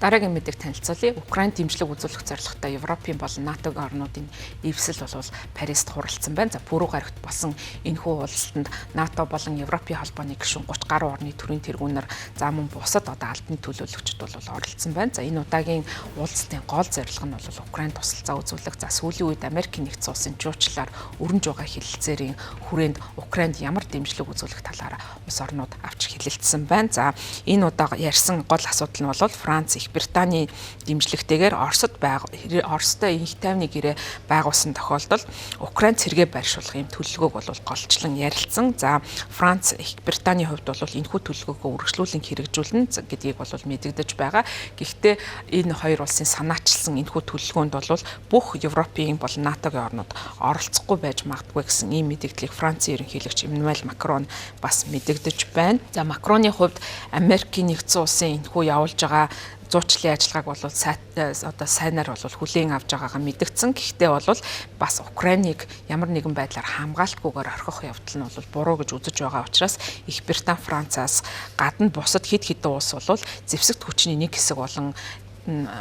Дараагийн мэдээг танилцуулъя. Украинд дэмжлэг үзүүлэх зорилготой Европын болон НАТО-гийн орнуудын эвсэл бол Парист хуралдсан байна. За пүрэв гарагт болсон энэхүү уулзалтанд НАТО болон Европын холбооны гишүүн 30 гаруй орны төрийн тэргүүнээр за мөн бусад албаны төлөөлөгчд бол оролцсон байна. За энэ удаагийн уулзалтын гол зорилго нь бол Украинд тусалцаа үзүүлэх. За сүүлийн үед Америкийн нэгдсэн улсын жуучлаар өрнж байгаа хилэлцээрийн хүрээнд Украинд ямар дэмжлэг үзүүлэх талаар улс орнууд авч хэлэлцсэн байна. За энэ удаа ярьсан гол асуудал нь бол Франц, Их Британий дэмжлэгтэйгээр Оростой их тайвны гэрээ байгуулсан тохиолдолд Украинд сэргээ байршуулах юм төлөвлөгөөг бол голчлон ярилцсан. За Франц, Их Британий хувьд бол энэхүү төлөвлөгөөгөө үргэлжлүүлэн хэрэгжүүлнэ гэдгийг бол мэдэгдэж байгаа. Гэхдээ энэ хоёр улсын санаачилсан энэхүү төлөвлөгөөнд бол бүх Европын болон НАТО-гийн орнууд оролцохгүй байж магадгүй гэсэн ийм мэдээллийг Францын ерөнхийлөгч Эммануэль Макрон бас мэдэгдэж байна. За Макроны хувьд Америкийн нэгдсэн улсын энэхүү явуулж байгаа зуучлалын ажиллагааг бол сайнаар бол хүлээн авч байгаагаа мэдгдсэн. Гэхдээ бол бас Украиныг ямар нэгэн байдлаар хамгаалтгүйгээр орхих явдал нь бол буруу гэж үзэж байгаа учраас Их Британи, Францаас гадна бусад хэд хэдэн улс бол зэвсэгт хүчний нэг хэсэг болон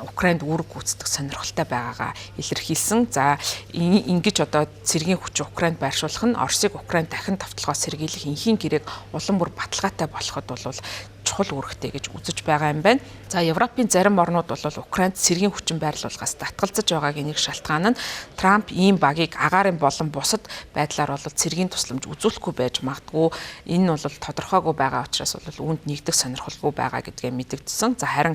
Украинд үүрэг гүйцэтгэх сонирхолтой байгаагаа илэрхийлсэн. За ингэж цэргийн хүч Украинд байршуулах нь Оросыг Украинд дахин тавталгаас сэргийлэх энхийн гэрээг улам бүр баталгаатай болоход бол чухал үүрэгтэй гэж үзэж байгаа юм байна. За Европын зарим орнууд бол Украинд цэргийн хүчин байрлуулахаас татгалзаж байгаагийн нэг шалтгаан нь Трамп ийм багийг агаарын болон бусад байдлаар бол цэргийн тусламж үзүүлэхгүй байж магадгүй. Энэ нь бол тодорхойгүй байгаа учраас бол үүнд нэгдэх сонирхолгүй байгаа гэдгээ мэдэгдсэн. За харин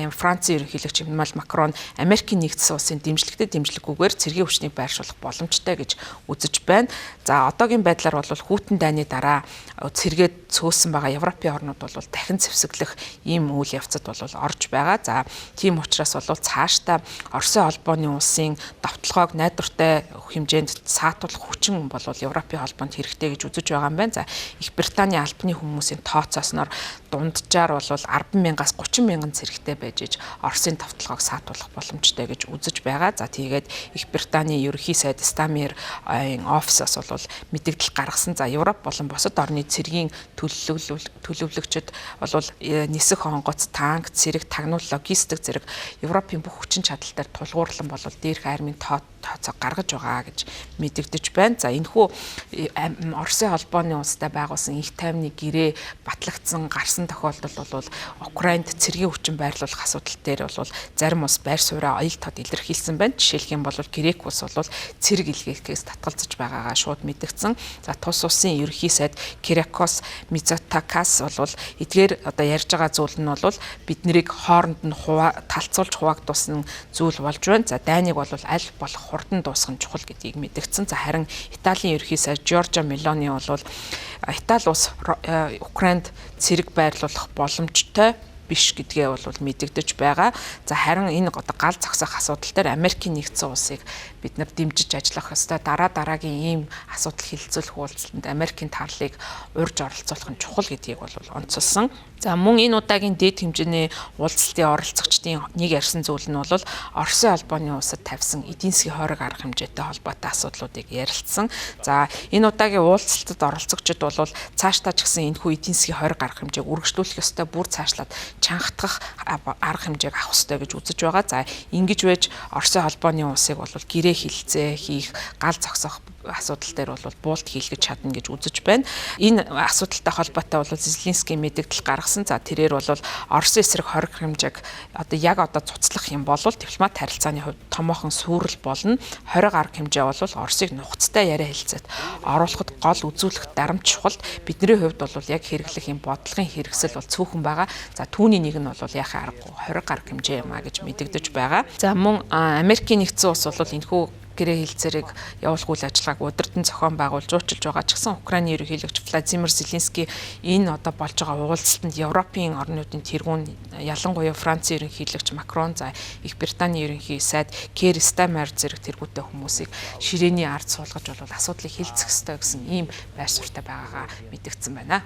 Францын ерөнхийлөгч Эммануэль Макрон Америкийн нэгдсэн улсын дэмжлэгтэй дэмжлэггүйгээр цэргийн хүчнийг байршуулах боломжтой гэж үзэж байна. За одоогийн байдлаар бол хүйтэн дайны дараа цэргээд цөөсөн байгаа Европын орнууд бол дахин зэвсэглэх ийм үйл явцад бол орж байгаа. За тийм учраас бол цаашдаа Оросын холбооны улсын давталгааг найдвартай хэмжээнд саатуулах хүчин бол Европын холбоонд хэрэгтэй гэж үзэж байгаа юм байна. За Их Британий албаны хүмүүсийн тооцоосноор дунджаар бол 10,000-аас 30,000 цэрэгтэй байж иж Оросын давталгааг саатуулах боломжтой гэж үзэж байгаа. За тэгээд Их Британий ерөнхий сайд Стамир офисоос бол мэдээлэл гаргасан. За Европ болон бусад орны цэргийн төлөвлөгчд бол нисэх онгоц, танк, цэрэг, тагнуул, логистик зэрэг Европын бүх хүчин чадал дээр тулгуурлан бол дээрх армийн тооцоо гаргаж байгаа гэж мэдэгдэж байна. За энэхүү Оросын холбооны улстай байгуулсан их тайвны гэрээ батлагдсан гарсан тохиолдол бол Украинд цэргийн хүчин байрлуулах асуудал дээр бол зарим улс байр сууриа оёл тод илэрхийлсэн байна. Жишээлх юм бол Грек улс бол цэрэг илгээхээс татгалзаж байгаагаа шууд мэдгдсэн. За тус улсын ерөнхий сайд Киракос Мицотакас бол эдгээр ярьж байгаа зүйл нь бол бид нарыг хооронд нь талцуулж хуваагдуулсан зүйл болж байна. За дайныг бол аль болох хурдан дуусгах нь чухал гэдгийг мэдгдсэн. За харин Италийн ерөнхий сайд Жоржо Мелони бол Итали улс Украинд цэрэг байрлуулах боломжтой биш гэдгээ бол мэдэгдэж байгаа. За харин энэ гал зогсох асуудал дээр Америкийн нэгдсэн улсыг бид нар дэмжиж ажиллах ёстой. Дараагийн ийм асуудал хилцүүлэх уулзалтанд Америкийн тарлыг урьж оролцуулах нь чухал гэдгийг бол онцолсон. За мөн энэ удаагийн дээд хэмжээний уулзалтын оролцогчдын нэг ярьсан зүйл нь бол Оросын холбооны улсад тавьсан эдийн засгийн хориг арга хэмжээтэй холбоотой асуудлуудыг ярилцсан. За энэ удаагийн уулзалтад оролцогчид бол цаашдаа ч гэсэн энэхүү эдийн засгийн хориг арга хэмжээг үргэлжлүүлэх ёстой, бүр цаашлаад чангатгах арга хэмжээг авах ёстой гэж үзэж байгаа. За ингэж байж Оросын холбооны улсыг бол гэрээ хилцээ хийх, гал зогсох асуудал дээр бол буулт хийлгэж чадна гэж үзэж байна. Энэ асуудалтай холбоотой бол Зеленский мэдээлэл гаргасан. За тэрээр бол Оросын эсрэг хориг хэмжээг яг цуцлах юм бол дипломат харилцааны хувьд томоохон сүрэл болно. Хориг арга хэмжээ бол Оросыг нухацтай яриа хэлцээд оруулахад гол үзүүлэх дарамт чухал. Бидний хувьд бол яг хэрэглэх юм бодлогын хэрэгсэл бол цөөхөн байгаа. За түүний нэг нь бол яхаа аргагүй хориг арга хэмжээ юм а гэж мэдэгдэж байгаа. За мөн Америкийн нэгдсэн улс бол энэхүү гэрээ хилцээрийг явуулах үйл ажиллагааг удирдан зохион байгуулж уучлж байгаа ч гэсэн Украиний ерөнхийлөгч Владимир Зеленский энэ болж байгаа уулзалтанд Европын орнуудын тэргүүн ялангуяа Францын ерөнхийлөгч Макрон, за Их Британий ерөнхий сайд Кер Стамер зэрэг тэргүүтэй хүмүүсийг ширээний ард суулгаж бол асуудлыг хилцэх ёстой гэсэн ийм байр суурьтай байгаагаа мэдгдсэн байна.